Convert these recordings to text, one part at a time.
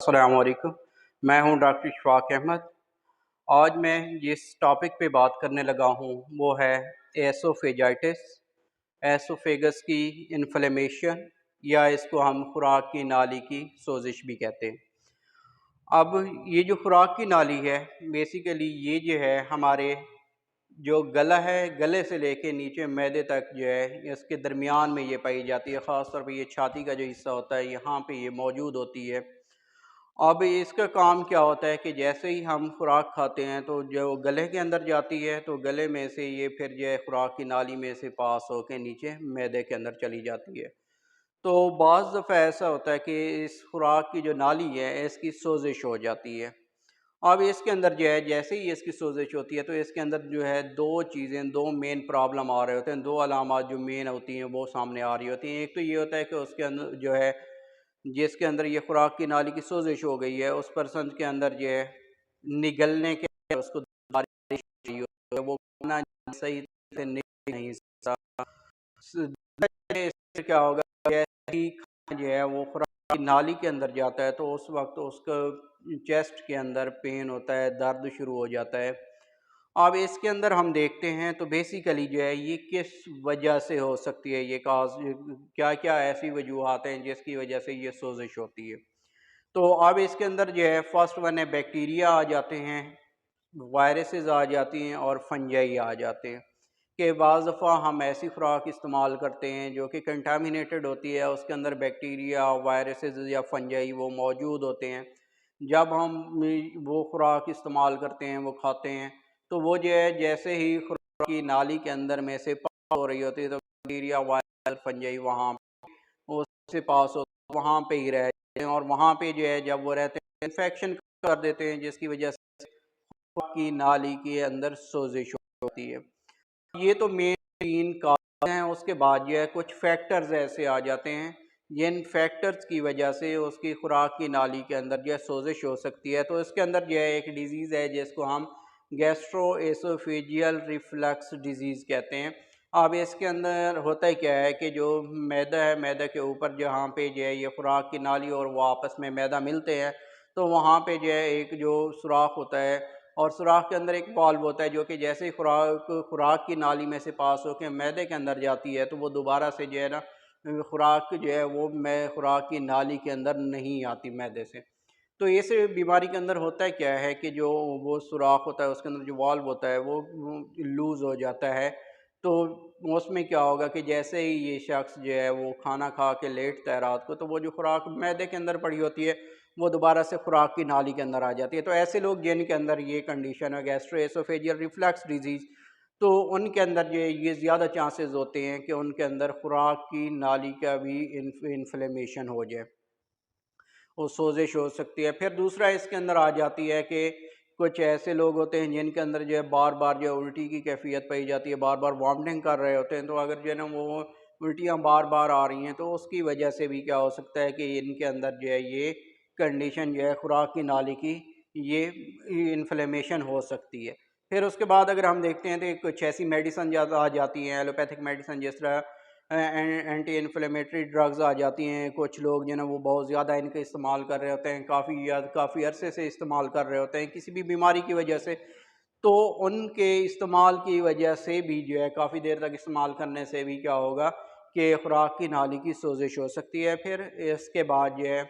अस्सलाम वालेकुम। मैं हूं डॉक्टर इशफाक अहमद। आज मैं जिस टॉपिक पे बात करने लगा हूं वो है एसोफेजाइटिस, एसोफेगस की इन्फ्लेमेशन, या इसको हम खुराक की नाली की सोजिश भी कहते हैं। अब ये जो खुराक की नाली है, बेसिकली ये जो है हमारे जो गला है, गले से लेके नीचे मैदे तक जो है इसके दरमियान में ये पाई जाती है। ख़ास तौर पे ये छाती का जो हिस्सा होता है यहाँ पे ये मौजूद होती है। अब इसका काम क्या होता है कि जैसे ही हम खुराक खाते हैं तो जो गले के अंदर जाती है, तो गले में से ये फिर जो है खुराक की नाली में से पास होकर नीचे मैदे के अंदर चली जाती है। तो बाज़ दफ़ा ऐसा होता है कि इस खुराक की जो नाली है इसकी सोजिश हो जाती है। अब इसके अंदर जो है जैसे ही इसकी सोजिश होती है तो इसके अंदर जो है दो मेन प्रॉब्लम आ रहे होते हैं, दो अलामात जो मेन होती हैं वो सामने आ रही होती हैं। एक तो ये होता है कि उसके अंदर जो है जिसके अंदर ये खुराक की नाली की सोजिश हो गई है, उस पर्सन के अंदर जो है निगलने के उसको बारिश चाहिए होती है, वो खाना सही से निकल नहीं सकता। इससे क्या होगा, जैसे ही खाना जो है वो खुराक की नाली के अंदर जाता है तो उस वक्त उसका चेस्ट के अंदर पेन होता है, दर्द शुरू हो जाता है। अब इसके अंदर हम देखते हैं तो बेसिकली जो है ये किस वजह से हो सकती है, ये काज क्या क्या ऐसी वजूहत हैं जिसकी वजह से ये सोजिश होती है। तो अब इसके अंदर जो है फर्स्ट वन है बैक्टीरिया आ जाते हैं, वायरसेस आ जाती हैं और फंजाई आ जाते हैं। कि बाज़ दफ़ा हम ऐसी खुराक इस्तेमाल करते हैं जो कि कंटामिनेटेड होती है, उसके अंदर बैक्टीरिया, वायरसेस या फंजाई वो मौजूद होते हैं। जब हम वो खुराक इस्तेमाल करते हैं, वो खाते हैं, तो वो जो है जैसे ही खुराक की नाली के अंदर में से पास हो रही होती है तो बैक्टीरिया, वायरस, फंजाई वहाँ उससे पास हो वहाँ पे ही रह जाते हैं, और वहाँ पे जो है जब वो रहते हैं इन्फेक्शन कर देते हैं, जिसकी वजह से खुराक की नाली के अंदर सोजिश होती है। ये तो मेन 3 कारण हैं। उसके बाद जो है कुछ फैक्टर्स ऐसे आ जाते हैं जिन फैक्टर्स की वजह से उसकी खुराक की नाली के अंदर जो है सोजिश हो सकती है। तो इसके अंदर जो है एक डिज़ीज़ है जिसको हम गैस्ट्रोएसोफेजियल रिफ्लक्स डिज़ीज़ कहते हैं। अब इसके अंदर होता ही क्या है कि जो मैदा है, मैदे के ऊपर जहाँ पे जो है ये खुराक की नाली और वो आपस में मैदा मिलते हैं, तो वहाँ पे जो है एक जो सुराख होता है, और सुराख के अंदर एक वाल्व होता है जो कि जैसे ही खुराक की नाली में से पास होकर मैदे के अंदर जाती है तो वो दोबारा से जो है ना खुराक जो है वो खुराक की नाली के अंदर नहीं आती मैदे से। तो इस बीमारी के अंदर होता है क्या है कि जो वो सुराख होता है उसके अंदर जो वाल्व होता है वो लूज़ हो जाता है। तो उसमें क्या होगा कि जैसे ही ये शख्स जो है वो खाना खा के लेटता है रात को, तो वो जो खुराक मैदे के अंदर पड़ी होती है वो दोबारा से खुराक की नाली के अंदर आ जाती है। तो ऐसे लोग जिनके अंदर ये कंडीशन है गैस्ट्रोएसोफेजियल रिफ्लक्स डिजीज़, तो उनके अंदर जो है ये ज़्यादा चांसेस होते हैं कि उनके अंदर खुराक की नाली का भी इन्फ्लेमेशन हो जाए, वो सोजिश हो सकती है। फिर दूसरा इसके अंदर आ जाती है कि कुछ ऐसे लोग होते हैं जिनके अंदर जो है बार बार जो है उल्टी की कैफियत पाई जाती है, बार बार वॉमिटिंग कर रहे होते हैं। तो अगर जो है ना वो उल्टियाँ बार बार आ रही हैं तो उसकी वजह से भी क्या हो सकता है कि इनके अंदर जो है ये कंडीशन जो है खुराक की नाली की ये इन्फ्लेमेशन हो सकती है। फिर उसके बाद अगर हम देखते हैं तो कुछ ऐसी मेडिसन आ जाती हैं, एलोपैथिक मेडिसन, जिस तरह एंटी इन्फ्लेमेटरी ड्रग्स आ जाती हैं। कुछ लोग जो है ना वो बहुत ज़्यादा इनका इस्तेमाल कर रहे होते हैं, काफ़ी अरसे से इस्तेमाल कर रहे होते हैं किसी भी बीमारी की वजह से। तो उनके इस्तेमाल की वजह से भी जो है काफ़ी देर तक इस्तेमाल करने से भी क्या होगा कि खुराक की नाली की सोजिश हो सकती है। फिर इसके बाद जो है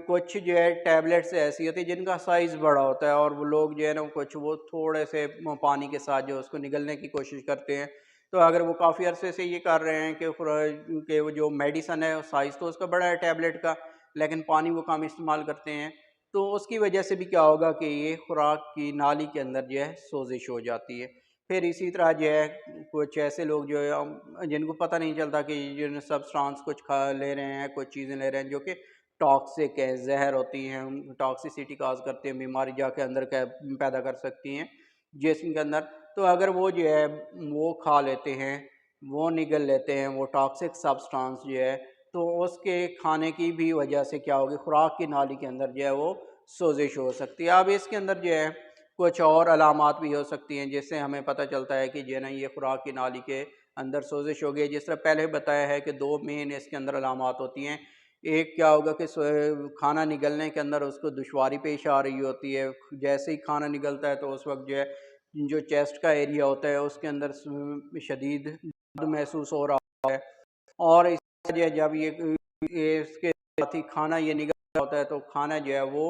कुछ जो है टैबलेट्स ऐसी होती है जिनका साइज़ बड़ा होता है, और वो लोग जो है ना कुछ वो थोड़े से पानी के साथ जो उसको निगलने की कोशिश करते हैं। तो अगर वो काफ़ी अरसे से ये कर रहे हैं कि वो जो मेडिसन है साइज़ तो उसका बड़ा है टैबलेट का, लेकिन पानी वो कम इस्तेमाल करते हैं, तो उसकी वजह से भी क्या होगा कि ये खुराक की नाली के अंदर जो है सोजिश हो जाती है। फिर इसी तरह जो है कुछ ऐसे लोग जो है जिनको पता नहीं चलता कि ये सब्सटेंस कुछ खा ले रहे हैं, कुछ चीज़ें ले रहे हैं जो कि टॉक्सिक है, जहर होती हैं, टॉक्सिसिटी काज करती हैं, बीमारी जाके अंदर पैदा कर सकती हैं जिस्म के अंदर। तो अगर वो जो है वो खा लेते हैं, वो निगल लेते हैं वो टॉक्सिक सब्सटेंस जो है, तो उसके खाने की भी वजह से क्या होगी, खुराक की नाली के अंदर जो है वो सोजिश हो सकती है। अब इसके अंदर जो है कुछ और अलामात भी हो सकती हैं जिससे हमें पता चलता है कि जो है ना ये खुराक की नाली के अंदर सोजिश हो गई। जिस तरह पहले बताया है कि दो मेन इसके अंदर अलामात होती हैं, ایک کیا ہوگا کہ کھانا نگلنے کے اندر اس کو دشواری پیش آ رہی ہوتی ہے، جیسے ہی کھانا نگلتا ہے تو اس وقت جو ہے جو چیسٹ کا ایریا ہوتا ہے اس کے اندر شدید درد محسوس ہو رہا ہے، اور اس وجہ جب یہ اس کے ساتھ ہی کھانا یہ نگل رہا ہوتا ہے تو کھانا جو ہے وہ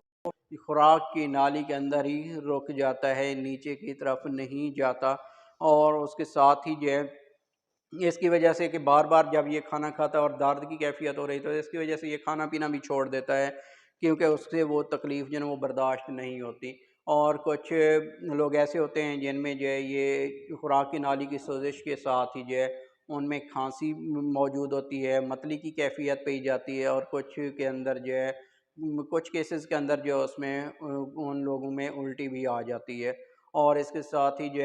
خوراک کی نالی کے اندر ہی رک جاتا ہے، نیچے کی طرف نہیں جاتا، اور اس کے ساتھ ہی جو ہے اس کی وجہ سے کہ بار بار جب یہ کھانا کھاتا ہے اور درد کی کیفیت ہو رہی تو اس کی وجہ سے یہ کھانا پینا بھی چھوڑ دیتا ہے، کیونکہ اس سے وہ تکلیف جو ہے وہ برداشت نہیں ہوتی۔ اور کچھ لوگ ایسے ہوتے ہیں جن میں جو ہے یہ خوراک کی نالی کی سوزش کے ساتھ ہی جو ہے ان میں کھانسی موجود ہوتی ہے، متلی کی کیفیت پی جاتی ہے، اور کچھ کے اندر جو ہے کچھ کیسز کے اندر جو اس میں ان لوگوں میں الٹی بھی آ جاتی ہے، اور اس کے ساتھ ہی جو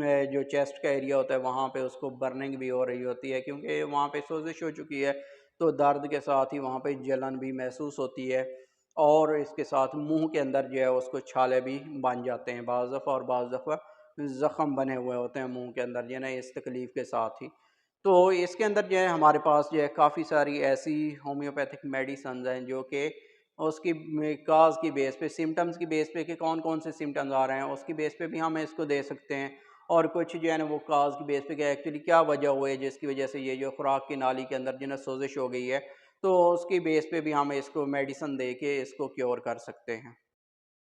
ہے جو چیسٹ کا ایریا ہوتا ہے وہاں پہ اس کو برننگ بھی ہو رہی ہوتی ہے، کیونکہ وہاں پہ سوزش ہو چکی ہے تو درد کے ساتھ ہی وہاں پہ جلن بھی محسوس ہوتی ہے، اور اس کے ساتھ منہ کے اندر جو ہے اس کو چھالے بھی بن جاتے ہیں بعض دفعہ، اور بعض دفعہ زخم بنے ہوئے ہوتے ہیں منہ کے اندر جو ہے نا اس تکلیف کے ساتھ ہی۔ تو اس کے اندر جو ہے ہمارے پاس جو ہے کافی ساری ایسی ہومیوپیتھک میڈیسنز ہیں جو کہ اس کی کاز کی بیس پہ، سمٹمز کی بیس پہ کہ کون کون سے سمٹمز آ رہے ہیں اس کی بیس پہ بھی ہم اس کو دے سکتے ہیں، اور کچھ جو ہے نا وہ کاز کی بیس پہ کہ ایکچولی کیا وجہ ہوئی ہے جس کی وجہ سے یہ جو خوراک کی نالی کے اندر جو ہے نا سوزش ہو گئی ہے، تو اس کی بیس پہ بھی ہم اس کو میڈیسن دے کے اس کو کیور کر سکتے ہیں۔